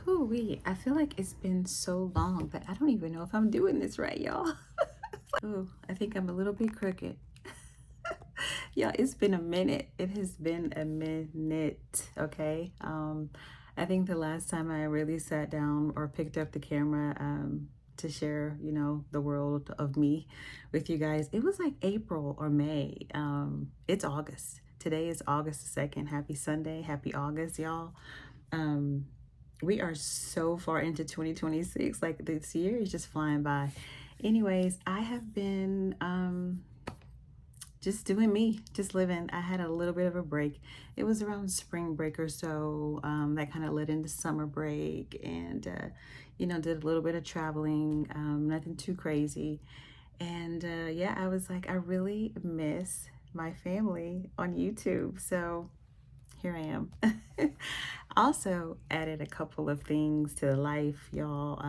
Ooh-wee. I feel like it's been so long that I don't even know if I'm doing this right, y'all. Oh, I think I'm a little bit crooked. Yeah, it's been a minute. It has been a minute, okay? I think the last time I really sat down or picked up the camera to share, the world of me with you guys, it was like April or May. It's August. Today is August the 2nd. Happy Sunday. Happy August, y'all. Um, we are so far into 2026. Like, this year is just flying by. Anyways, I have been just doing me, just living. I had a little bit of a break. It was around spring break or so. That kind of led into summer break, and did a little bit of traveling. Nothing too crazy. And yeah, I was like, I really miss my family on YouTube. So here I am. Also added a couple of things to life, y'all.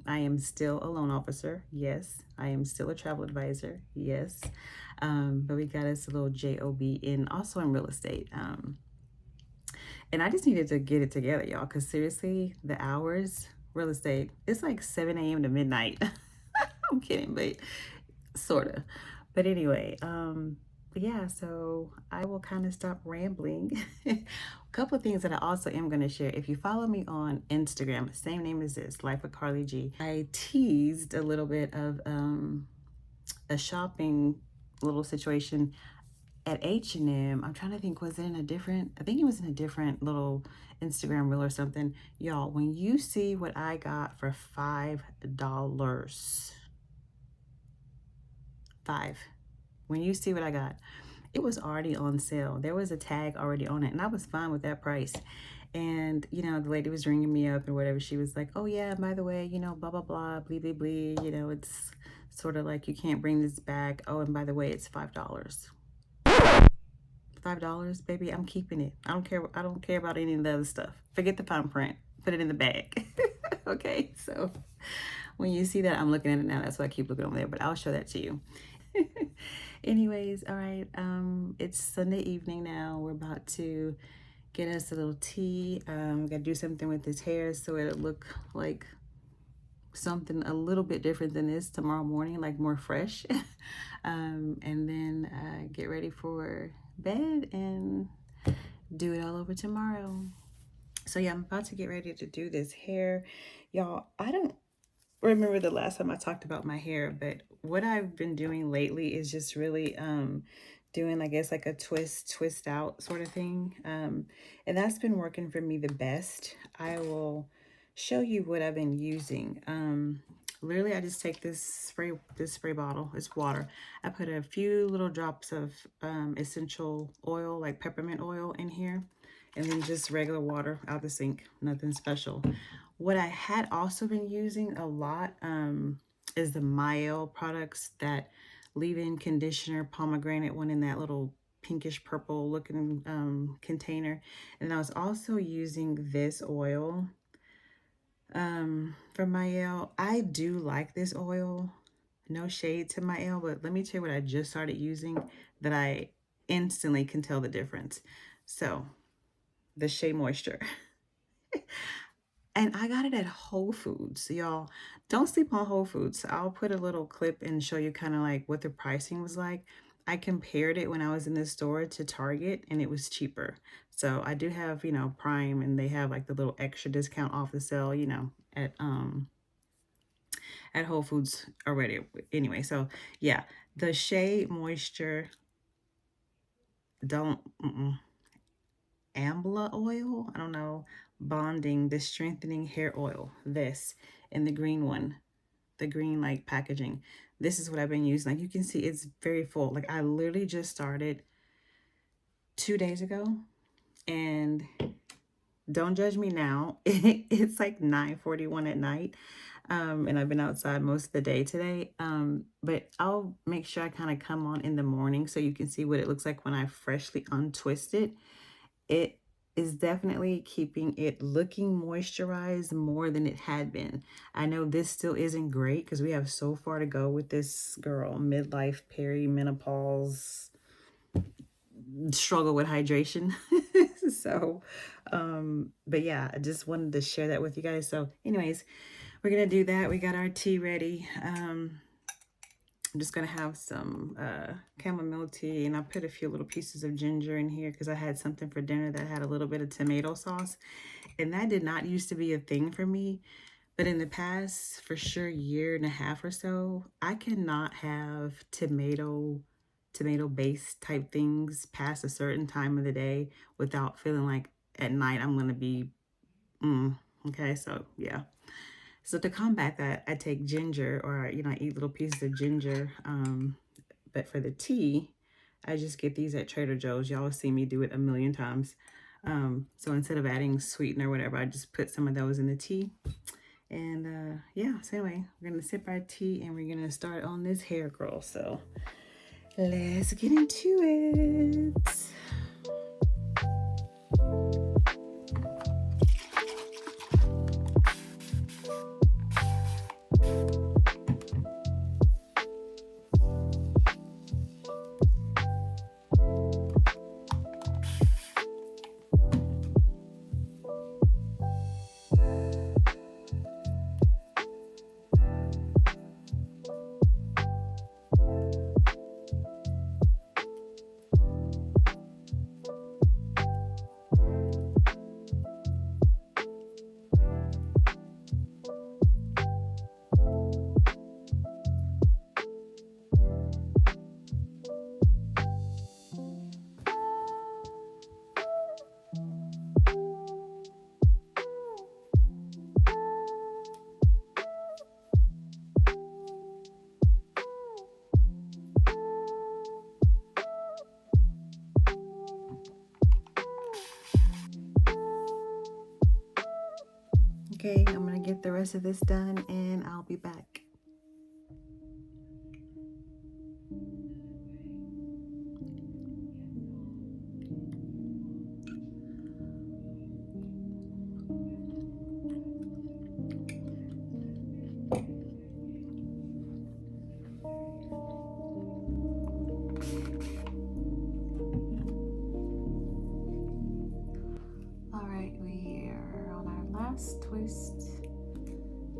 I am still a loan officer. Yes. I am still a travel advisor. Yes. But we got us a little job in, also in real estate. And I just needed to get it together, y'all, because seriously, the hours, real estate, it's like 7 a.m. to midnight. I'm kidding, but sort of. But anyway, yeah, so I will kind of stop rambling. A couple of things that I also am going to share. If you follow me on Instagram, same name as this, Life with Carli G, I teased a little bit of a shopping little situation at H&M. I'm trying to think, was it in a different, I think it was in a different little Instagram reel or something. Y'all, when you see what I got for $5, when you see what I got, it was already on sale. There was a tag already on it, and I was fine with that price. And the lady was ringing me up or whatever. She was like, oh yeah, by the way, blah blah blah, blee blee blee, it's sort of like you can't bring this back. Oh, and by the way, it's $5. $5, baby, I'm keeping it. I don't care about any of the other stuff. Forget the fine print, put it in the bag. Okay, so when you see that, I'm looking at it now. That's why I keep looking over there, but I'll show that to you. Anyways, all right, it's Sunday evening now. We're about to get us a little tea. Gotta do something with his hair so it'll look like something a little bit different than this tomorrow morning, like more fresh. And then get ready for bed and do it all over tomorrow. So yeah, I'm about to get ready to do this hair. Y'all, I don't remember the last time I talked about my hair, but what I've been doing lately is just really doing, I guess, like a twist out sort of thing. And that's been working for me the best. I will show you what I've been using. Literally, I just take this spray bottle. It's water. I put a few little drops of essential oil, like peppermint oil, in here, and then just regular water out the sink. Nothing special. What I had also been using a lot is the Mael products, that leave-in conditioner, pomegranate one in that little pinkish purple looking container. And I was also using this oil from Mael. I do like this oil. No shade to Mael, but let me tell you what I just started using that I instantly can tell the difference. So, the Shea Moisture. And I got it at Whole Foods. Y'all, don't sleep on Whole Foods. I'll put a little clip and show you kind of like what the pricing was like. I compared it when I was in the store to Target, and it was cheaper. So I do have, Prime, and they have like the little extra discount off the sale, at Whole Foods already. Anyway, so yeah, the Shea Moisture, don't, Ambla oil, I don't know, bonding, the strengthening hair oil, this, and the green one, the green like packaging. This is what I've been using. Like you can see, it's very full. Like I literally just started 2 days ago, and don't judge me now. It's like 9:41 at night. And I've been outside most of the day today. But I'll make sure I kind of come on in the morning so you can see what it looks like when I freshly untwist it. is definitely keeping it looking moisturized more than it had been. I know this still isn't great because we have so far to go with this girl, midlife, perimenopause, struggle with hydration. So, but yeah, I just wanted to share that with you guys. So anyways, we're gonna do that. We got our tea ready. I'm just gonna have some chamomile tea, and I put a few little pieces of ginger in here because I had something for dinner that had a little bit of tomato sauce, and that did not used to be a thing for me. But in the past, for sure, year and a half or so, I cannot have tomato based type things past a certain time of the day without feeling like at night I'm gonna be okay. So yeah. So to combat that, I take ginger, or I eat little pieces of ginger. But for the tea, I just get these at Trader Joe's. Y'all have seen me do it a million times. So instead of adding sweetener or whatever, I just put some of those in the tea. And yeah, so anyway, we're gonna sip our tea and we're gonna start on this hair curl. So let's get into it. Okay, I'm gonna get the rest of this done and I'll be back. All right, we are on our last twist,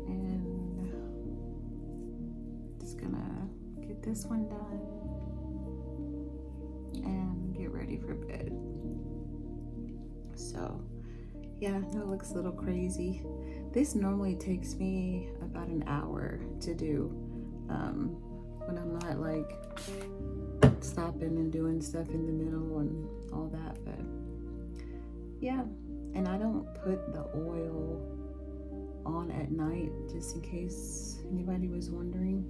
and just gonna get this one done and get ready for bed. So yeah, it looks a little crazy. This normally takes me about an hour to do when I'm not like stopping and doing stuff in the middle and all that. But yeah, and I don't put the oil on at night, just in case anybody was wondering.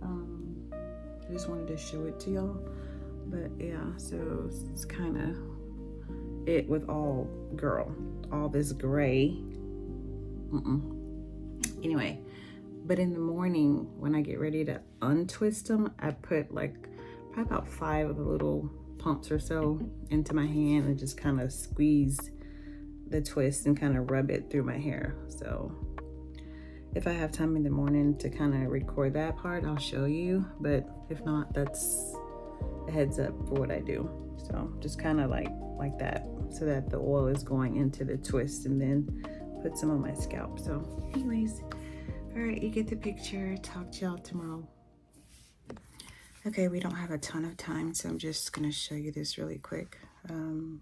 I just wanted to show it to y'all. But yeah, so it's kind of it with all this gray. Anyway, but in the morning when I get ready to untwist them, I put like probably about 5 of the little pumps or so into my hand and just kind of squeeze the twist and kind of rub it through my hair. So if I have time in the morning to kind of record that part, I'll show you, but if not, that's a heads up for what I do. So just kind of like that, so that the oil is going into the twist, and then put some on my scalp. So anyways, all right, you get the picture. Talk to y'all tomorrow. Okay, we don't have a ton of time, so I'm just gonna show you this really quick. I'm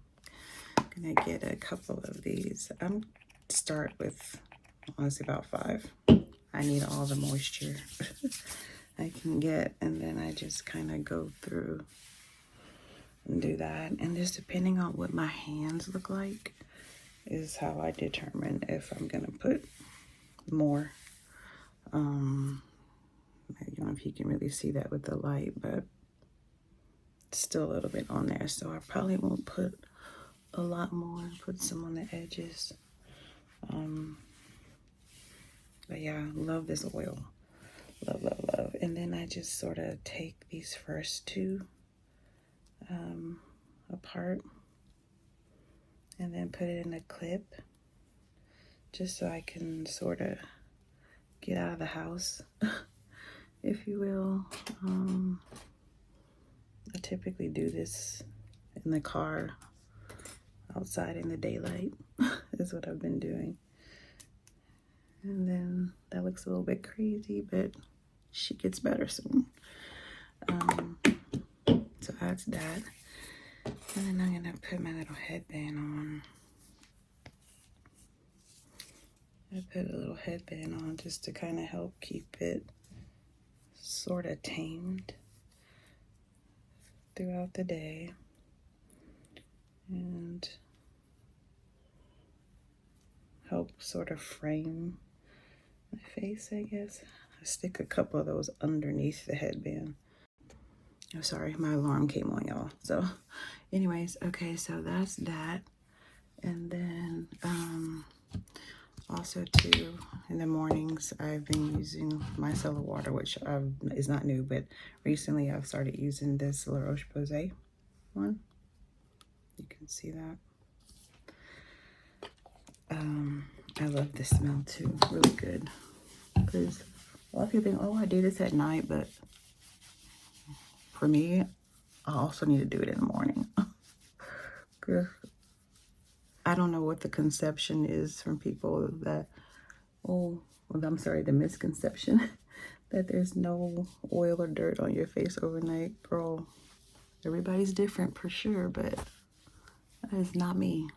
gonna get a couple of these. I'm start with honestly about 5. I need all the moisture I can get, and then I just kind of go through and do that. And just depending on what my hands look like is how I determine if I'm gonna put more. I don't know if you can really see that with the light, but it's still a little bit on there, so I probably won't put a lot more. Put some on the edges. But yeah, love this oil. Love, love, love. And then I just sort of take these first 2 apart and then put it in a clip just so I can sort of get out of the house, if you will. I typically do this in the car outside in the daylight is what I've been doing. And then that looks a little bit crazy, but she gets better soon. So that's that. And then I'm gonna put my little headband on. I put a little headband on just to kind of help keep it sort of tamed throughout the day. And help sort of frame my face, I guess. I stick a couple of those underneath the headband. Oh, sorry, my alarm came on, y'all. So anyways, okay, so that's that. And then also too, in the mornings, I've been using micellar water, which is not new, but recently I've started using this La Roche-Posay one. You can see that. I love the smell too, really good. Because a lot of people think, oh, I do this at night, but for me, I also need to do it in the morning. I don't know what the conception is from people that, the misconception that there's no oil or dirt on your face overnight. Girl, everybody's different for sure, but that is not me.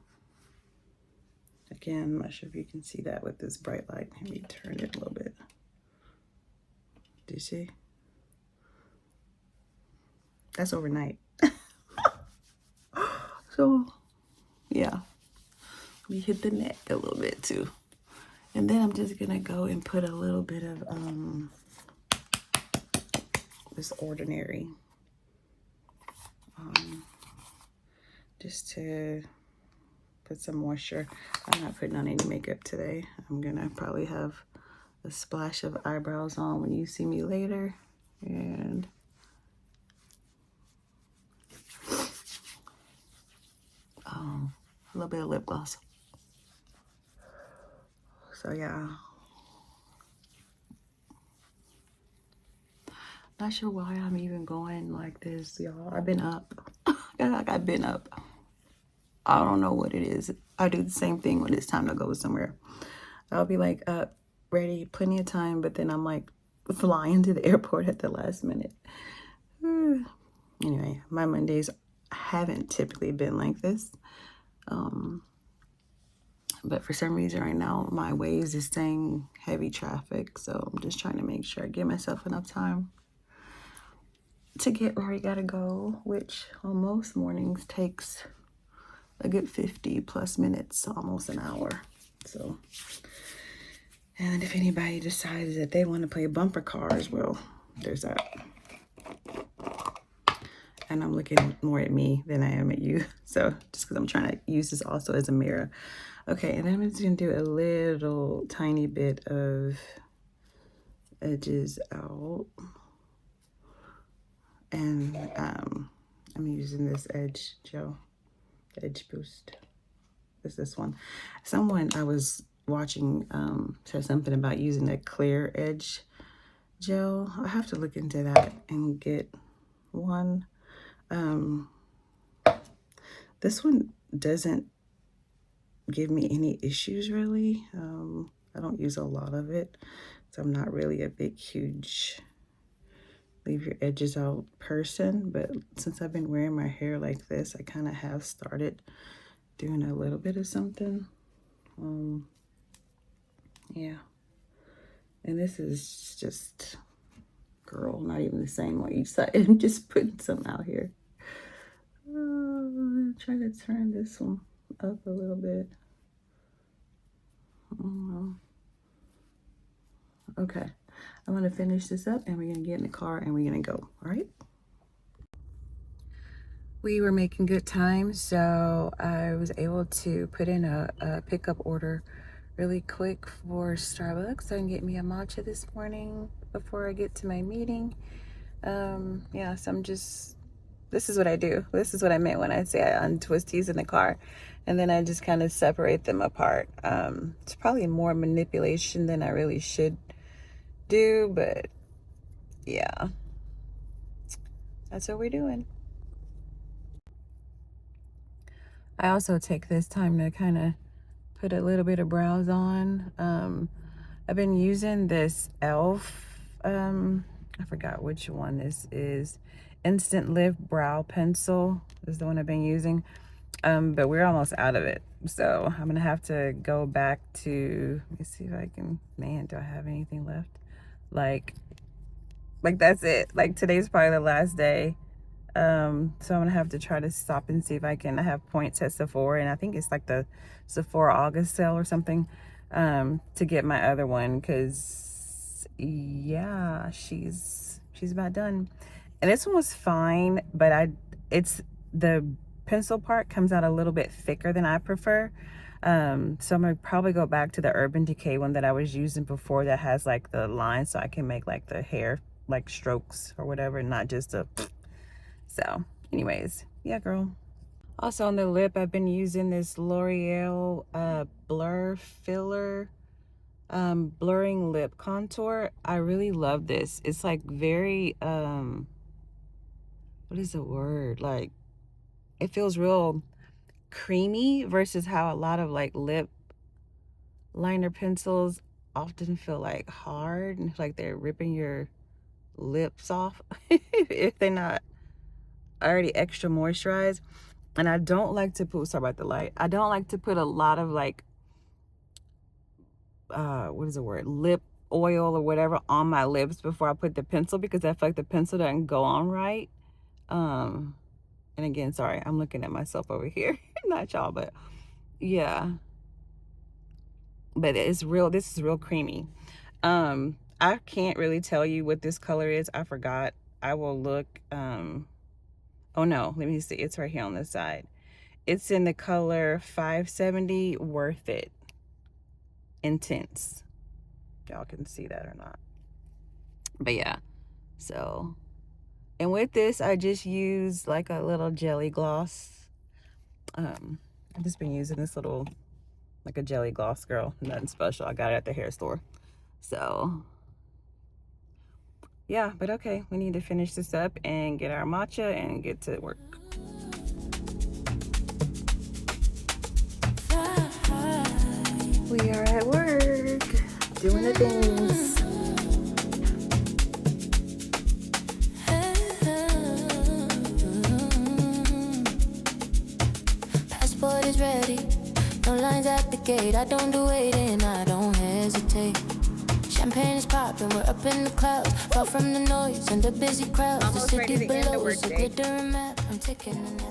Again, I'm not sure if you can see that with this bright light. Let me turn it a little bit. Do you see? That's overnight. So, yeah. We hit the neck a little bit too. And then I'm just gonna go and put a little bit of this Ordinary. Just to put some moisture. I'm not putting on any makeup today. I'm gonna probably have a splash of eyebrows on when you see me later. And a little bit of lip gloss. So yeah. Not sure why I'm even going like this, y'all. I've been up. I've been up. I don't know what it is. I do the same thing when it's time to go somewhere. I'll be like up, ready, plenty of time, but then I'm like flying to the airport at the last minute. Anyway, my Mondays haven't typically been like this. But for some reason right now, my Waze is saying heavy traffic. So I'm just trying to make sure I give myself enough time to get where I gotta go, which on most mornings takes a good 50 plus minutes, almost an hour. So, and if anybody decides that they want to play bumper cars, well, there's that. And I'm looking more at me than I am at you. So just because I'm trying to use this also as a mirror. Okay, and then I'm just gonna do a little tiny bit of edges out. And I'm using this edge gel, edge boost. It's this one. Someone I was watching said something about using a clear edge gel. I have to look into that and get one. This one doesn't give me any issues really. I don't use a lot of it, so I'm not really a big, huge leave your edges out person, but since I've been wearing my hair like this, I kind of have started doing a little bit of something. Yeah, and this is just, girl, not even the same on each side. I'm just putting some out here. Try to turn this one up a little bit. Okay, I'm gonna finish this up and we're gonna get in the car and we're gonna go. All right. We were making good time, so I was able to put in a pickup order really quick for Starbucks so I can get me a matcha this morning before I get to my meeting. Yeah, so I'm just This is what I do. This is what I meant when I say I untwist these in the car. And then I just kind of separate them apart. It's probably more manipulation than I really should do, but yeah, that's what we're doing. I also take this time to kind of put a little bit of brows on. I've been using this e.l.f. I forgot which one this is. Instant Lift Brow Pencil is the one I've been using. But we're almost out of it. So I'm gonna have to go back to, let me see if I can, man, do I have anything left? Like that's it. Like today's probably the last day. So I'm gonna have to try to stop and see if I can have points at Sephora, and I think it's like the Sephora August sale or something, to get my other one, because yeah, she's about done. And this one was fine, but it's the pencil part comes out a little bit thicker than I prefer. So I'm gonna probably go back to the Urban Decay one that I was using before, that has like the line, so I can make like the hair like strokes or whatever, not just a. So anyways, yeah, girl. Also on the lip, I've been using this L'Oreal blur filler blurring lip contour. I really love this. It's like very what is the word, like it feels real creamy versus how a lot of like lip liner pencils often feel like hard and like they're ripping your lips off if they're not already extra moisturized. And I don't like to put, sorry about the light, I don't like to put a lot of like what is the word, lip oil or whatever on my lips before I put the pencil, because I feel like the pencil doesn't go on right. And again, sorry, I'm looking at myself over here not y'all, but yeah, but it's real, this is real creamy. I can't really tell you what this color is, I forgot. I will look. Oh no, let me see, it's right here on the side. It's in the color 570 Worth It Intense. Y'all can see that or not, but yeah. So, and with this I just use like a little jelly gloss. I've just been using this little, like a jelly gloss, girl, nothing special. I got it at the hair store. So yeah, but okay, we need to finish this up and get our matcha and get to work. We are at work doing the things. Passport is ready, no lines at the gate. I don't do waiting, I don't hesitate. Champagne is popping, we're up in the clouds, far from the noise and the busy crowds. The city below is a glittering map. I'm taking a nap.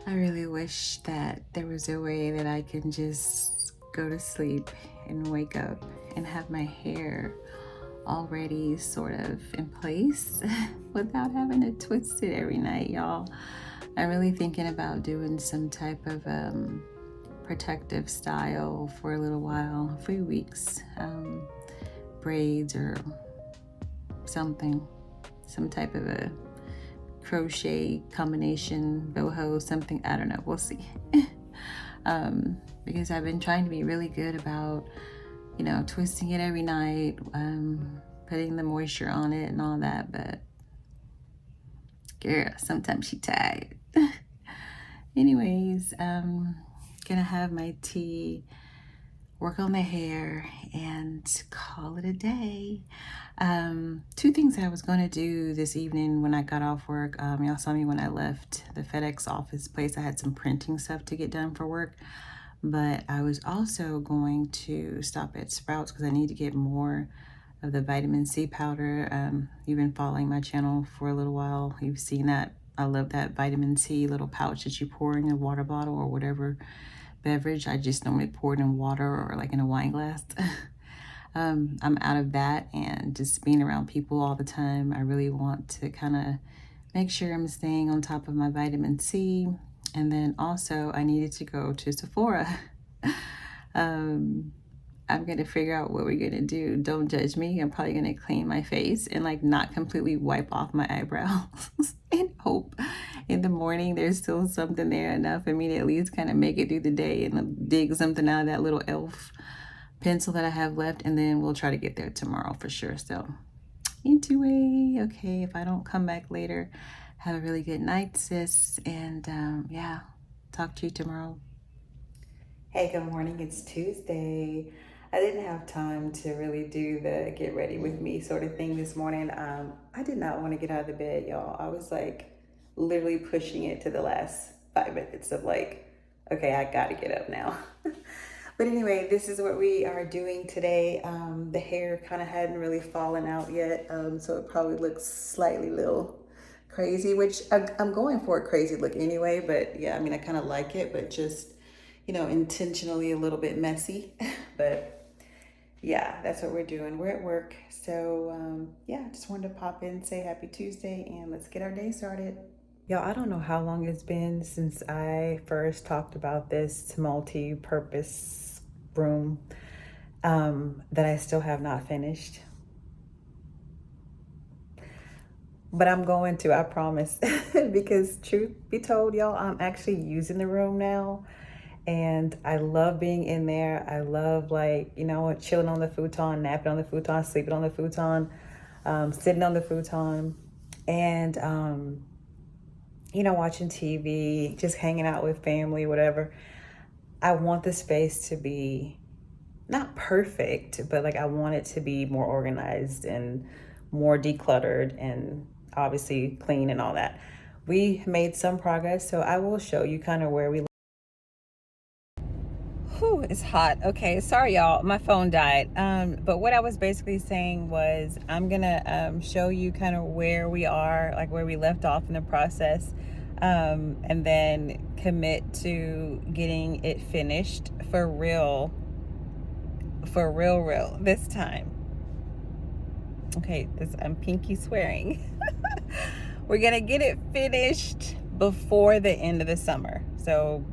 I really wish that there was a way that I can just go to sleep and wake up and have my hair already sort of in place without having to twist it every night, y'all. I'm really thinking about doing some type of protective style for a little while, a few weeks, braids or something, some type of a crochet combination, boho, something, I don't know, we'll see. Because I've been trying to be really good about, you know, twisting it every night, putting the moisture on it and all that, but girl, sometimes she tired. Anyways, gonna have my tea, work on the hair, and call it a day. Two things I was gonna do this evening when I got off work. Y'all saw me when I left the FedEx office place. I had some printing stuff to get done for work, but I was also going to stop at Sprouts because I need to get more of the vitamin C powder. You've been following my channel for a little while. You've seen that. I love that vitamin C little pouch that you pour in a water bottle or whatever beverage. I just normally pour it in water or like in a wine glass. I'm out of that, and just being around people all the time, I really want to kind of make sure I'm staying on top of my vitamin C. And then also I needed to go to Sephora. I'm gonna figure out what we're gonna do. Don't judge me. I'm probably gonna clean my face and like not completely wipe off my eyebrows and hope in the morning there's still something there enough for me to at least kind of make it through the day and dig something out of that little elf pencil that I have left, and then we'll try to get there tomorrow for sure. So anyway, okay, if I don't come back later, have a really good night, sis, and yeah, talk to you tomorrow. Hey, good morning. It's Tuesday. I didn't have time to really do the get ready with me sort of thing this morning. I did not want to get out of the bed, y'all. I was like literally pushing it to the last 5 minutes of like, okay, I gotta get up now. But anyway, this is what we are doing today. The hair kind of hadn't really fallen out yet, so it probably looks slightly little crazy, which I'm going for a crazy look anyway. But yeah, I mean, I kind of like it, but just, you know, intentionally a little bit messy. But yeah, that's what we're doing. We're at work. So yeah, just wanted to pop in, say happy Tuesday, and let's get our day started. Y'all, I don't know how long it's been since I first talked about this multi-purpose broom that I still have not finished. But I'm going to, I promise. Because truth be told, y'all, I'm actually using the room now. And I love being in there. I love, like, you know, chilling on the futon, napping on the futon, sleeping on the futon, sitting on the futon, and, you know, watching TV, just hanging out with family, whatever. I want the space to be not perfect, but like I want it to be more organized and more decluttered and obviously clean and all that. We made some progress, so I will show you kind of where we. Whew, it's hot. Okay, sorry y'all, my phone died. But what I was basically saying was I'm gonna show you kind of where we are, like where we left off in the process, and then commit to getting it finished for real this time. Okay, I'm pinky swearing. We're gonna get it finished before the end of the summer, so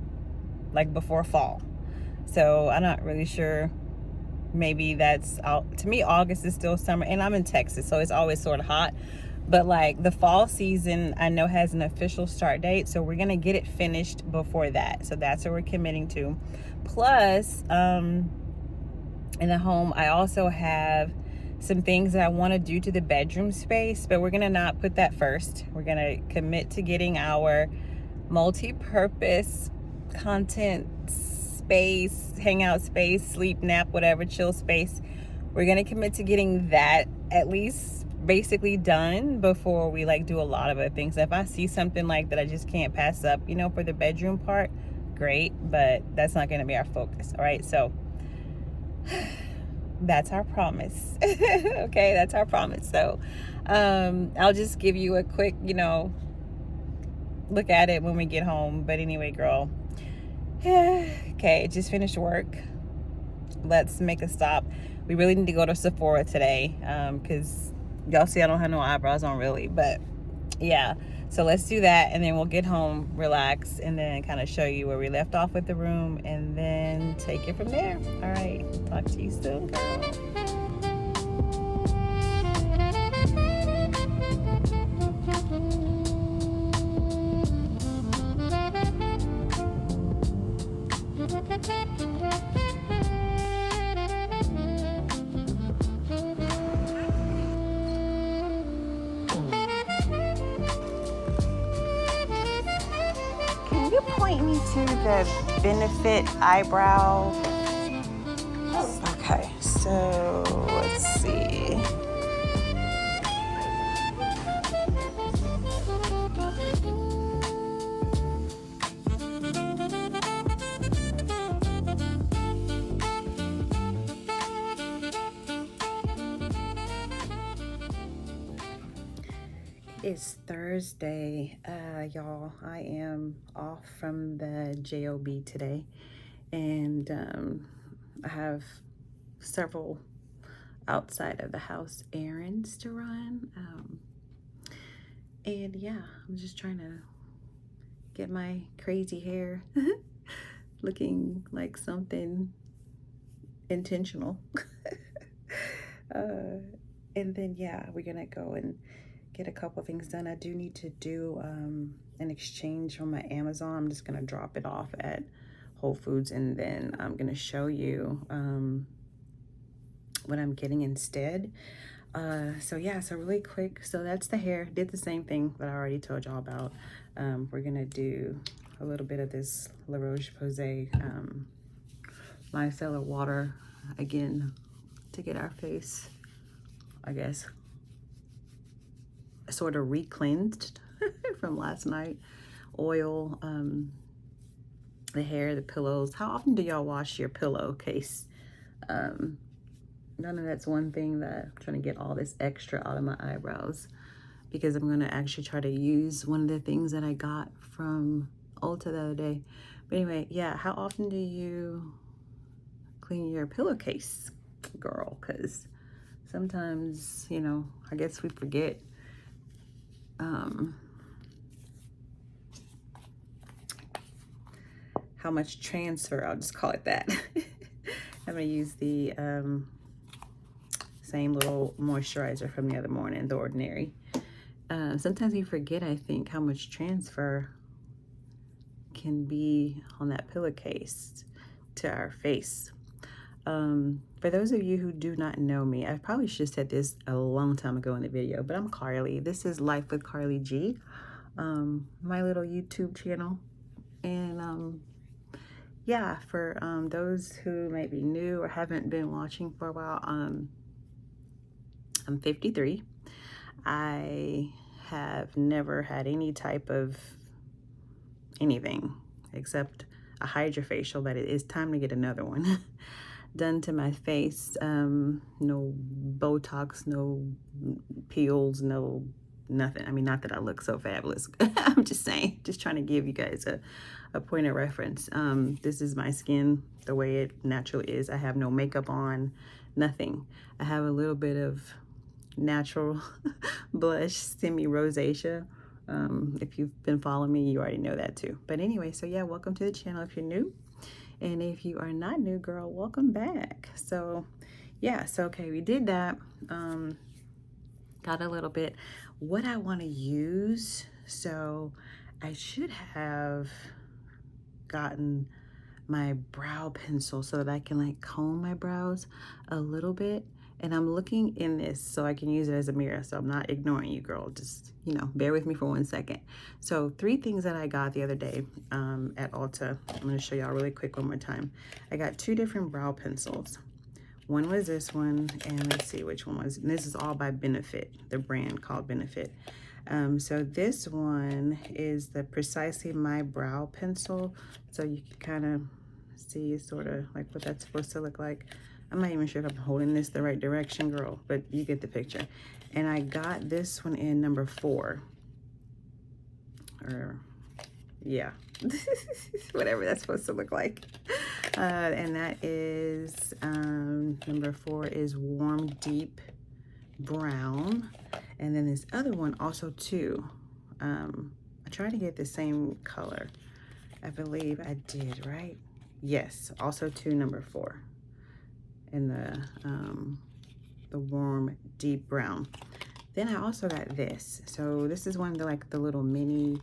like before fall. So I'm not really sure. Maybe that's out. To me, August is still summer, and I'm in Texas, so it's always sort of hot. But like the fall season, I know has an official start date, so we're gonna get it finished before that. So that's what we're committing to. Plus, in the home, I also have some things that I want to do to the bedroom space, but we're gonna not put that first. We're gonna commit to getting our multi-purpose content space, hangout space, sleep, nap, whatever, chill space. We're gonna commit to getting that at least basically done before we like do a lot of other things. If I see something like that I just can't pass up, you know, for the bedroom part, great, but that's not gonna be our focus. All right, so that's our promise. Okay, that's our promise. So I'll just give you a quick, you know, look at it when we get home. But anyway, girl, okay, just finished work. Let's make a stop. We really need to go to Sephora today, because y'all see I don't have no eyebrows on really, but yeah, so let's do that, and then we'll get home, relax, and then kind of show you where we left off with the room, and then take it from there. All right, talk to you soon, girl. point me to the Benefit eyebrow? Okay, so let's see. It's Thursday, y'all. I am off from the job today, and I have several outside of the house errands to run. And yeah, I'm just trying to get my crazy hair looking like something intentional. And then yeah, we're gonna go and get a couple things done. I do need to do an exchange on my Amazon. I'm just gonna drop it off at Whole Foods, and then I'm gonna show you what I'm getting instead. So yeah, so really quick, so that's the hair. Did the same thing that I already told y'all about. We're gonna do a little bit of this La Roche-Posay micellar water again to get our face, I guess, sort of re-cleansed from last night. Oil, the hair, the pillows. How often do y'all wash your pillowcase? None of that's one thing that I'm trying to get all this extra out of my eyebrows, because I'm gonna actually try to use one of the things that I got from Ulta the other day. But anyway, yeah, how often do you clean your pillowcase, girl? Because sometimes, you know, I guess we forget. How much transfer, I'll just call it that. I'm gonna use the same little moisturizer from the other morning, The Ordinary. Sometimes we forget, I think, how much transfer can be on that pillowcase to our face. For those of you who do not know me, I probably should have said this a long time ago in the video, but I'm Carly. This is Life with Carli G, my little YouTube channel. And yeah, for those who may be new or haven't been watching for a while, I'm 53. I have never had any type of anything except a hydrofacial, but it is time to get another one done to my face. No Botox, no peels, no nothing. I mean, not that I look so fabulous. I'm just saying, just trying to give you guys a point of reference. This is my skin the way it naturally is. I have no makeup on, nothing. I have a little bit of natural blush, semi-rosacea. If you've been following me, you already know that too. But anyway, so yeah, welcome to the channel if you're new. And if you are not new, girl, welcome back. So yeah, so okay, we did that. Got a little bit what I want to use. So I should have gotten my brow pencil so that I can like comb my brows a little bit. And I'm looking in this so I can use it as a mirror. So I'm not ignoring you, girl. Just, you know, bear with me for 1 second. So 3 things that I got the other day at Ulta. I'm going to show y'all really quick one more time. I got 2 different brow pencils. One was this one, and let's see which one was. And this is all by Benefit, the brand called Benefit. So this one is the Precisely My Brow Pencil. So you can kind of see sort of like what that's supposed to look like. I'm not even sure if I'm holding this the right direction, girl, but you get the picture. And I got this one in number 4. Or, yeah, whatever that's supposed to look like. And that is, number 4 is Warm Deep Brown. And then this other one also too. I tried to get the same color. I believe I did, right? Yes, also too, number 4. In the warm deep brown. Then I also got this. So this is one of the like the little mini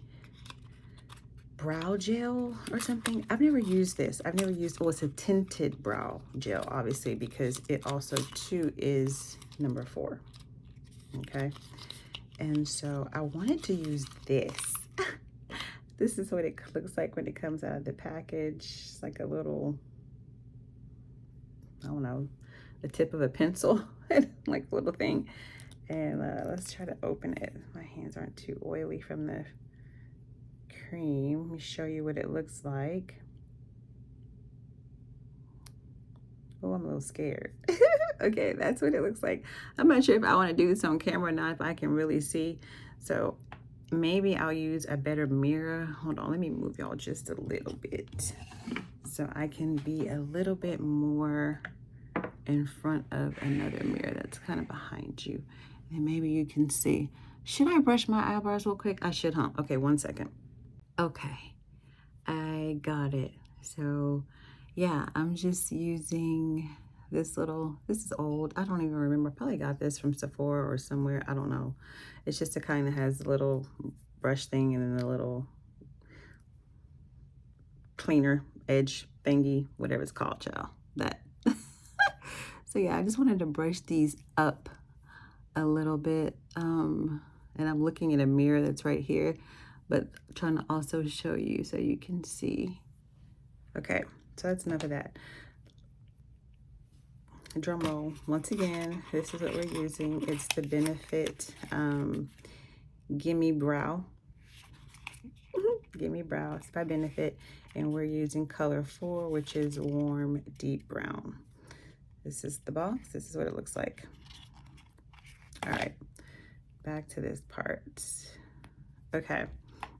brow gel or something. I've never used this. I've never used, well, it's a tinted brow gel, obviously, because it also too is number 4. Okay. And so I wanted to use this. This is what it looks like when it comes out of the package. It's like a little, I don't know, the tip of a pencil, like little thing. And let's try to open it. My hands aren't too oily from the cream. Let me show you what it looks like. Oh, I'm a little scared. Okay, that's what it looks like. I'm not sure if I want to do this on camera or not, if I can really see. So maybe I'll use a better mirror. Hold on, let me move y'all just a little bit so I can be a little bit more in front of another mirror that's kind of behind you. And maybe you can see. Should I brush my eyebrows real quick? I should, huh? Okay, 1 second. Okay, I got it. So yeah, I'm just using this is old. I don't even remember. I probably got this from Sephora or somewhere. I don't know. It's just a kind that has a little brush thing and then a little cleaner edge thingy, whatever it's called, y'all. That. So yeah, I just wanted to brush these up a little bit. And I'm looking at a mirror that's right here, but I'm trying to also show you so you can see. Okay, so that's enough of that. Drum roll. Once again, this is what we're using. It's the Benefit Gimme Brow. Gimme Brow. It's by Benefit, and we're using color 4, which is warm deep brown. This is the box. This is what it looks like. All right, back to this part. Okay,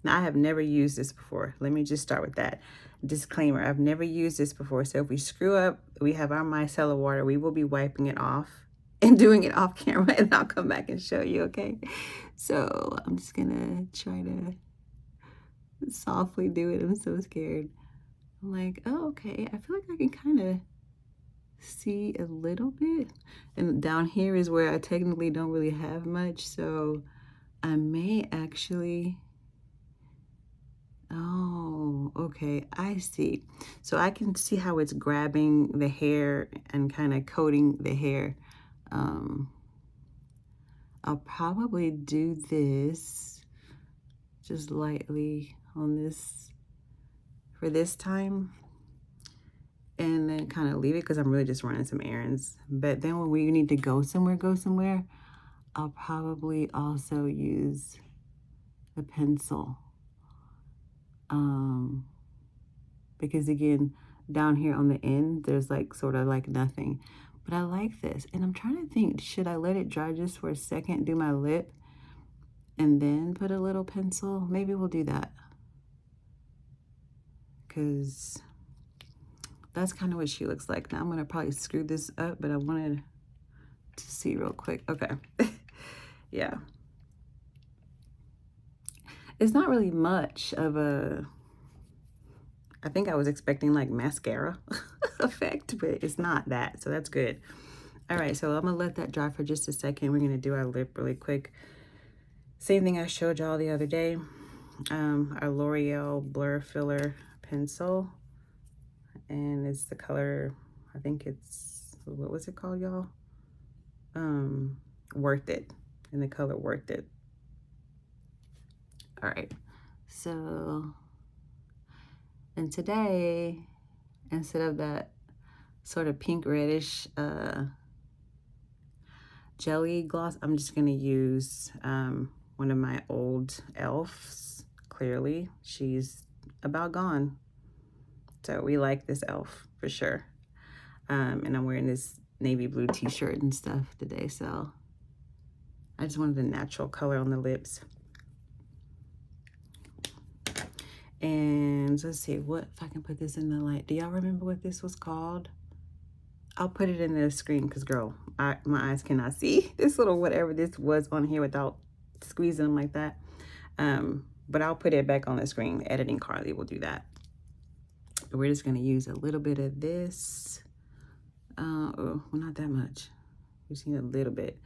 now I have never used this before. Let me just start with that. Disclaimer, I've never used this before, so if we screw up, we have our micellar water, we will be wiping it off and doing it off camera, and I'll come back and show you, okay? So I'm just gonna try to softly do it. I'm so scared. I'm like, oh, okay, I feel like I can kind of see a little bit, and down here is where I technically don't really have much, so I may actually, oh, okay, I see. So I can see how it's grabbing the hair and kind of coating the hair. I'll probably do this just lightly on this for this time, and then kind of leave it because I'm really just running some errands. But then when we need to go somewhere, I'll probably also use a pencil. Because again, down here on the end, there's like sort of like nothing. But I like this. And I'm trying to think, should I let it dry just for a second, do my lip, and then put a little pencil? Maybe we'll do that. Because that's kind of what she looks like. Now I'm going to probably screw this up, but I wanted to see real quick. Okay. Yeah. It's not really much of a, I think I was expecting like mascara effect, but it's not that, so that's good. All right, so I'm gonna let that dry for just a second. We're gonna do our lip really quick. Same thing I showed y'all the other day. Our L'Oreal Blur Filler Pencil, and it's the color, I think it's, what was it called, y'all? Worth It, in the color Worth It. All right, so, and today, instead of that sort of pink reddish jelly gloss, I'm just gonna use one of my old e.l.f.'s, Clearly. She's about gone. So we like this e.l.f. for sure. And I'm wearing this navy blue t-shirt and stuff today, so I just wanted a natural color on the lips. And let's see, what if I can put this in the light? Do y'all remember what this was called? I'll put it in the screen because, girl, my eyes cannot see this little whatever this was on here without squeezing them like that. But I'll put it back on the screen. Editing Carly will do that. But we're just going to use a little bit of this. Oh, well, not that much. We've seen a little bit.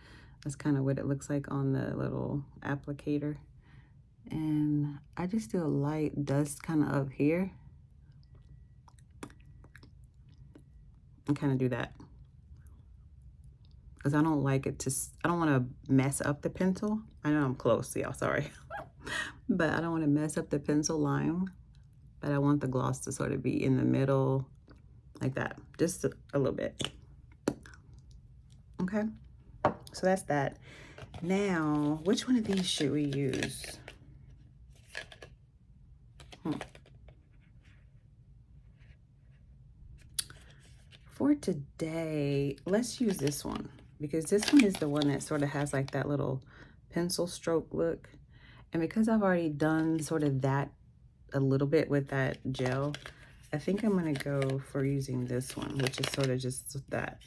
That's kind of what it looks like on the little applicator. And I just do a light dust kind of up here. And kind of do that. Because I don't like it to, I don't want to mess up the pencil. I know I'm close, y'all, sorry. But I don't want to mess up the pencil line. But I want the gloss to sort of be in the middle, like that, just a little bit. Okay, so that's that. Now, which one of these should we use? For today, let's use this one, because this one is the one that sort of has like that little pencil stroke look. And because I've already done sort of that a little bit with that gel, I think I'm gonna go for using this one, which is sort of just that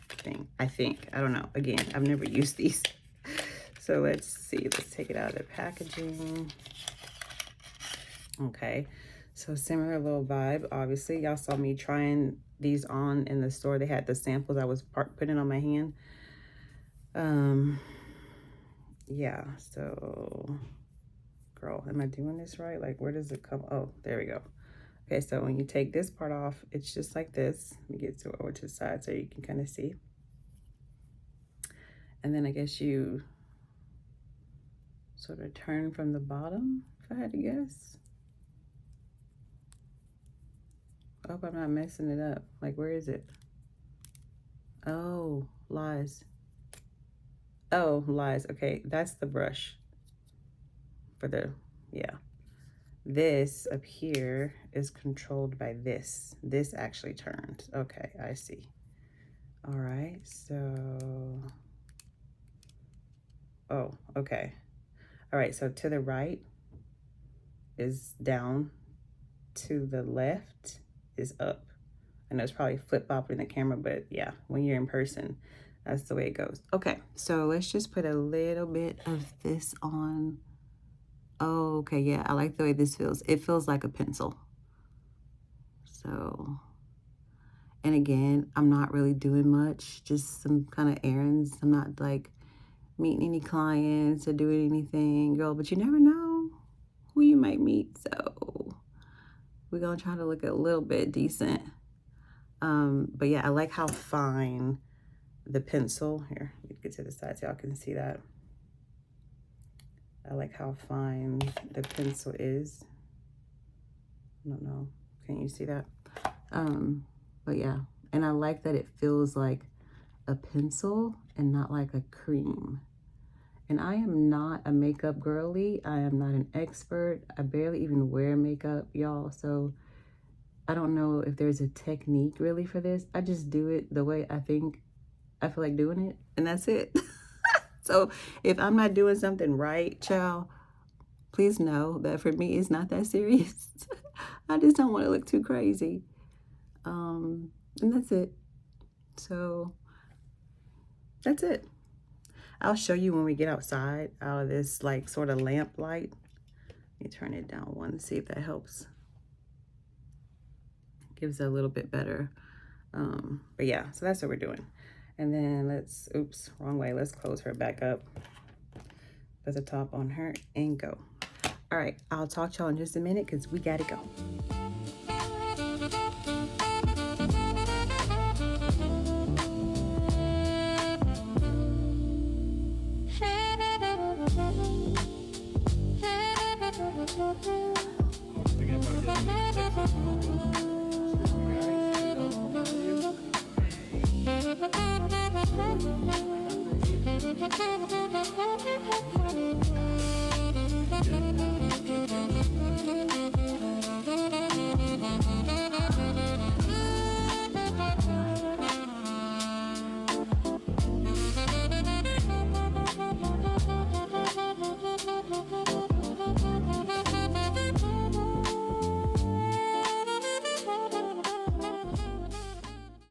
thing. I think, I don't know, again, I've never used these. So let's see, let's take it out of the packaging. Okay, so similar little vibe. Obviously y'all saw me trying these on in the store. They had the samples I was putting on my hand. Yeah, so girl, am I doing this right? Like, where does it come? Oh, there we go. Okay, so when you take this part off, it's just like this. Let me get to over to the side so you can kind of see. And then I guess you sort of turn from the bottom, if I had to guess. I hope I'm not messing it up. Like, where is it? Oh, lies. Oh, lies. Okay, that's the brush for the, yeah. This up here is controlled by this. This actually turns. Okay, I see. All right, so, oh, okay. All right, so to the right is down, to the left is up. I know it's probably flip-flopping the camera, but yeah, when you're in person, that's the way it goes. Okay, so let's just put a little bit of this on. Oh, okay, yeah, I like the way this feels. It feels like a pencil. So, and again, I'm not really doing much, just some kind of errands. I'm not like meeting any clients or doing anything, girl, but you never know who you might meet. So we're gonna try to look a little bit decent. But yeah, I like how fine the pencil, here, let me get to the side so y'all can see that. I like how fine the pencil is. I don't know, can you see that? But yeah, and I like that it feels like a pencil and not like a cream. And I am not a makeup girly. I am not an expert. I barely even wear makeup, y'all. So I don't know if there's a technique really for this. I just do it the way I think I feel like doing it, and that's it. So if I'm not doing something right, child, please know that for me, it's not that serious. I just don't want to look too crazy. And that's it. So that's it. I'll show you when we get outside out of this like sort of lamp light. Let me turn it down one, see if that helps. Gives it a little bit better. But yeah, so that's what we're doing. And then let's, oops, wrong way. Let's close her back up. Put the top on her and go. All right, I'll talk to y'all in just a minute because we gotta go. Thank you.